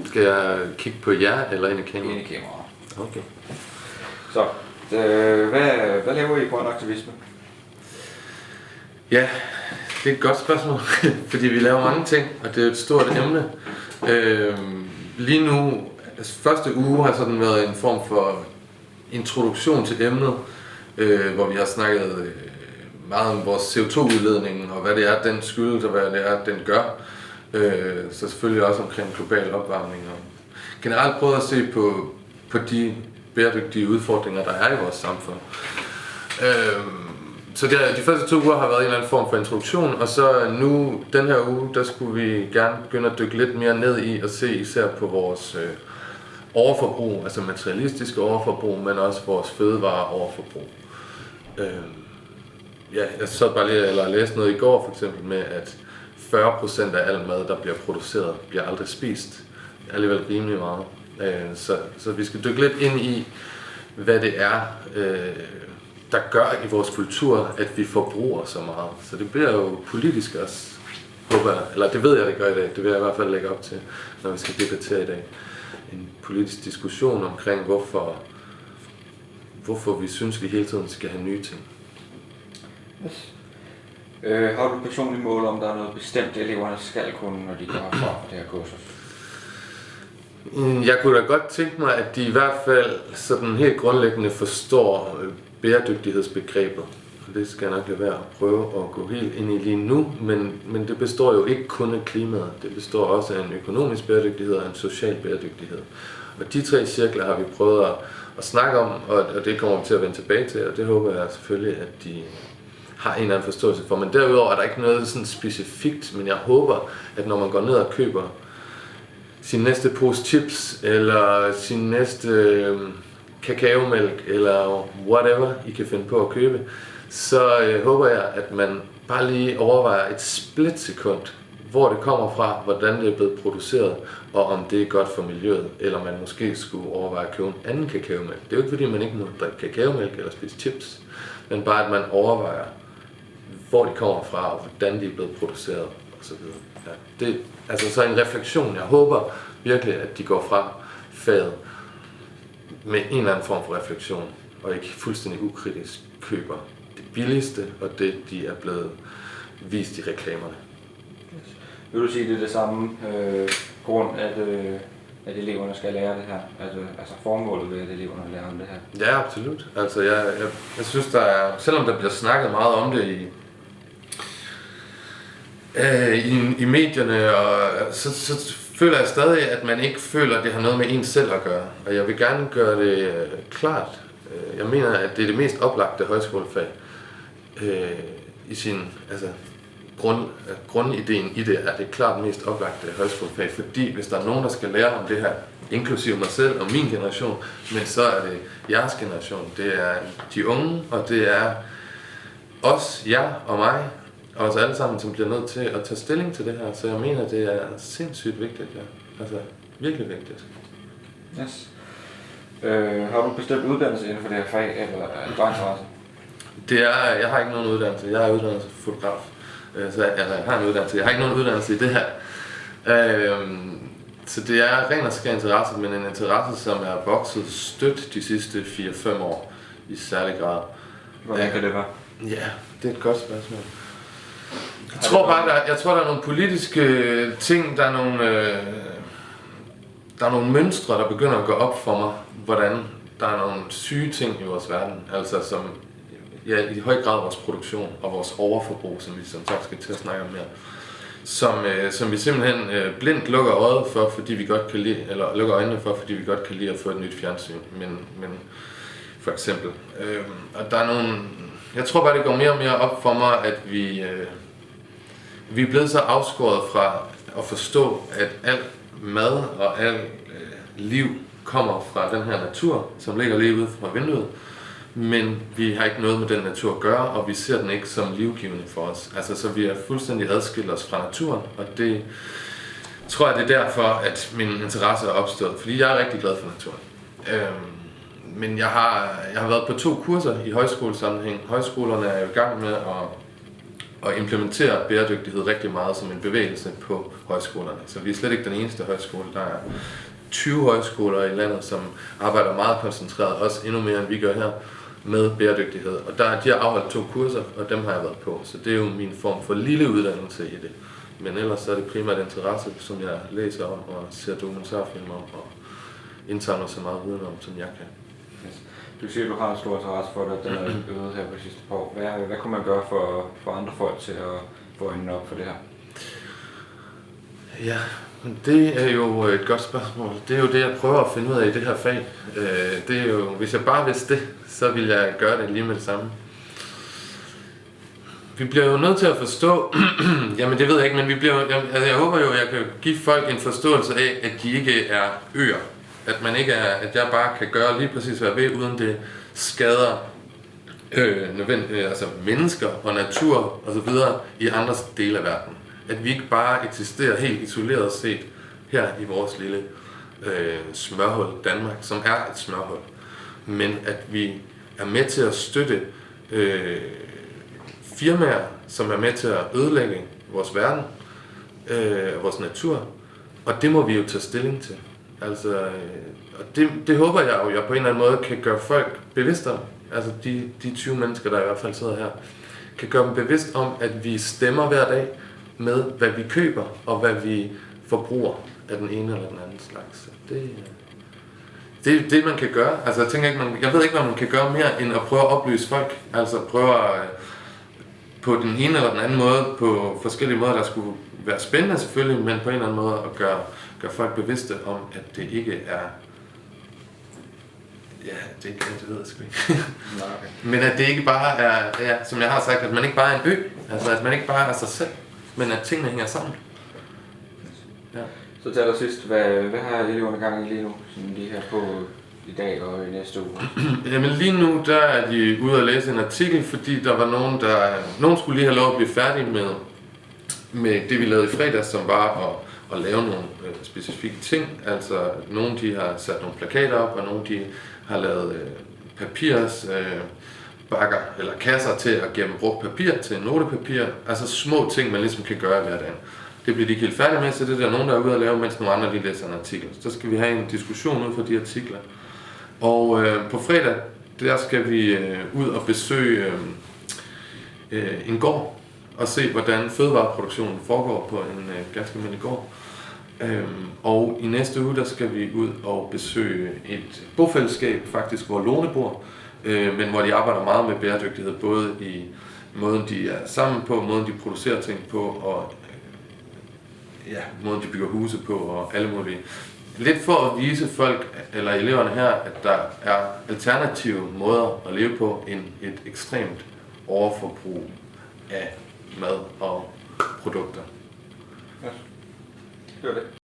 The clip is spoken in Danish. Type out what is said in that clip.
Skal jeg kigge på jer eller ind i kameraet? Ind i kameraet. Okay. Så, hvad laver I grøn aktivisme? Ja, det er et godt spørgsmål, fordi vi laver mange ting, og det er et stort emne. Lige nu, altså første uge har sådan været en form for introduktion til emnet, hvor vi har snakket meget om vores CO2-udledning, og hvad det er, den skyldes, og hvad det er, den gør. Så selvfølgelig også omkring global opvarmning. Og generelt prøvet at se på de bæredygtige udfordringer, der er i vores samfund. Så de første 2 uger har været en eller anden form for introduktion, og så nu, den her uge, der skulle vi gerne begynde at dykke lidt mere ned i og se især på vores overforbrug, altså materialistiske overforbrug, men også vores fødevare overforbrug. Jeg sad bare lige eller læste noget i går for eksempel med, at 40% af al mad, der bliver produceret, bliver aldrig spist. Det er alligevel rimelig meget. Så vi skal dykke lidt ind i, hvad det er, der gør i vores kultur, at vi forbruger så meget. Så det bliver jo politisk også, håber jeg. Eller det ved jeg, det gør i dag. Det vil jeg i hvert fald lægge op til, når vi skal debattere i dag. En politisk diskussion omkring, hvorfor vi synes, vi hele tiden skal have nye ting. Yes. Har du et personligt mål, om der er noget bestemt, eleverne skal kunne, når de går fra det her kursus? Jeg kunne da godt tænke mig, at de i hvert fald sådan helt grundlæggende forstår bæredygtighedsbegrebet. Det skal jeg nok lade være at prøve at gå helt ind i lige nu, men det består jo ikke kun af klimaet. Det består også af en økonomisk bæredygtighed og en social bæredygtighed. Og de 3 cirkler har vi prøvet at snakke om, og det kommer vi til at vende tilbage til, og det håber jeg selvfølgelig, at de har en eller anden forståelse for. Men derudover er der ikke noget sådan specifikt, men jeg håber, at når man går ned og køber sin næste pose chips, eller sin næste kakaomælk, eller whatever I kan finde på at købe, så håber jeg, at man bare lige overvejer et splitsekund, hvor det kommer fra, hvordan det er blevet produceret, og om det er godt for miljøet, eller man måske skulle overveje at købe en anden kakaomælk. Det er jo ikke fordi, man ikke må drikke kakaomælk eller spise chips, men bare at man overvejer, hvor de kommer fra, og hvordan de er blevet produceret, osv. Ja, det altså så en refleksion. Jeg håber virkelig, at de går fra faget med en eller anden form for refleksion, og ikke fuldstændig ukritisk køber det billigste, og det, de er blevet vist i reklamerne. Vil du sige, det er det samme grund, at eleverne skal lære det her? Altså formålet ved, at eleverne lærer om det her? Ja, absolut. Altså jeg synes, der er, selvom der bliver snakket meget om det i medierne, og så føler jeg stadig, at man ikke føler, at det har noget med en selv at gøre. Og jeg vil gerne gøre det klart. Jeg mener, at det er det mest oplagte højskolefag i sin grundideen i det, er det klart mest oplagte højskolefag, fordi hvis der er nogen, der skal lære om det her, inklusive mig selv og min generation, men så er det jeres generation. Det er de unge, og det er os, jer og mig, og os alle sammen, som bliver nødt til at tage stilling til det her. Så jeg mener, det er sindssygt vigtigt, ja. Altså, virkelig vigtigt. Yes. Har du bestemt uddannelse inden for det her fag, eller er det bare interesse? Jeg har ikke nogen uddannelse. Jeg er uddannet fotograf. Jeg har en uddannelse. Jeg har ikke nogen uddannelse i det her. Så det er ren og skær interesse, men en interesse, som er vokset stødt de sidste 4-5 år i særlig grad. Hvordan kan det være? Ja, det er et godt spørgsmål. Jeg tror, der er nogle politiske ting, der er nogle mønstre, der begynder at gå op for mig, hvordan der er nogle syge ting i vores verden, altså som i høj grad vores produktion og vores overforbrug, som vi som sagt skal til at snakke om mere, som vi simpelthen blindt lukker øjet for, fordi vi godt kan lide, eller lukker øjnene for, fordi vi godt kan lide at få et nyt fjernsyn, men for eksempel. Og der er nogle, jeg tror bare, det går mere og mere op for mig, at vi er blevet så afskåret fra at forstå, at al mad og al liv kommer fra den her natur, som ligger lige ude fra vinduet, men vi har ikke noget med den natur at gøre, og vi ser den ikke som livgivende for os. Altså, så vi er fuldstændig adskilt os fra naturen, og det tror jeg, det er derfor, at min interesse er opstået, fordi jeg er rigtig glad for naturen. Men jeg har været på 2 kurser i højskolesammenhæng. Højskolerne er jo i gang med at implementere bæredygtighed rigtig meget som en bevægelse på højskolerne. Så vi er slet ikke den eneste højskole. Der er 20 højskoler i landet, som arbejder meget koncentreret, også endnu mere end vi gør her, med bæredygtighed. Og de har afholdt 2 kurser, og dem har jeg været på. Så det er jo min form for lille uddannelse i det. Men ellers så er det primært interesse, som jeg læser om og ser dokumentarfilm om og indsamler så meget viden om, som jeg kan. Yes. Du siger, at du har en stor interesse for det, at den er øget her på sidste par år. Hvad kunne man gøre for andre folk til at få øjnene op for det her? Ja, det er jo et godt spørgsmål. Det er jo det, jeg prøver at finde ud af i det her fag. Det er jo, hvis jeg bare vidste det, så ville jeg gøre det lige med det samme. Vi bliver jo nødt til at forstå, jamen det ved jeg ikke, men jeg håber jo, at jeg kan give folk en forståelse af, at de ikke er øer. At jeg bare kan gøre lige præcis hvad jeg vil, uden det skader altså mennesker og natur og så videre i andre dele af verden. At vi ikke bare eksisterer helt isoleret set her i vores lille smørhul Danmark, som er et smørhul. Men at vi er med til at støtte firmaer, som er med til at ødelægge vores verden, vores natur, og det må vi jo tage stilling til. Altså, og det håber jeg jo, jeg på en eller anden måde kan gøre folk bevidste om. Altså de 20 mennesker, der i hvert fald sidder her, kan gøre dem bevidst om, at vi stemmer hver dag med, hvad vi køber og hvad vi forbruger af den ene eller den anden slags. Det er det, man kan gøre. Altså, jeg ved ikke, hvad man kan gøre mere, end at prøve at oplyse folk. Altså prøve at på den ene eller den anden måde, på forskellige måder, der skulle være spændende selvfølgelig, men på en eller anden måde at gøre folk bevidste om, at det ikke er... Ja, det ved jeg sgu ikke. Okay. Men at det ikke bare er, ja, som jeg har sagt, at man ikke bare er en ø. Altså at man ikke bare er sig selv, men at tingene hænger sammen. Ja. Så til allersidst, hvad har eleverne gang i lige nu, sådan lige her på i dag og i næste uge? Jamen lige nu, der er de ude at læse en artikel, fordi der var nogen skulle lige have lov at blive færdige med det, vi lavede i fredags, som var at lave nogle specifikke ting. Altså nogle de har sat nogle plakater op, og nogle de har lavet bakker eller kasser til at gemme brugt papir til notepapir. Altså små ting, man ligesom kan gøre i hverdagen. Det bliver de ikke helt færdige med, så det er der nogen, der er ude at lave, mens nogle andre de læser en artikel. Så skal vi have en diskussion ud fra de artikler. Og på fredag, der skal vi ud og besøge en gård og se, hvordan fødevareproduktionen foregår på en ganske almindelig gård. Og i næste uge, der skal vi ud og besøge et bofællesskab, faktisk, hvor Lone bor, men hvor de arbejder meget med bæredygtighed, både i måden, de er sammen på, måden, de producerer ting på, og måden, de bygger huse på, og alle mulige. Lidt for at vise folk, eller eleverne her, at der er alternative måder at leve på, end et ekstremt overforbrug af mad og produkter. Ja. Det var det.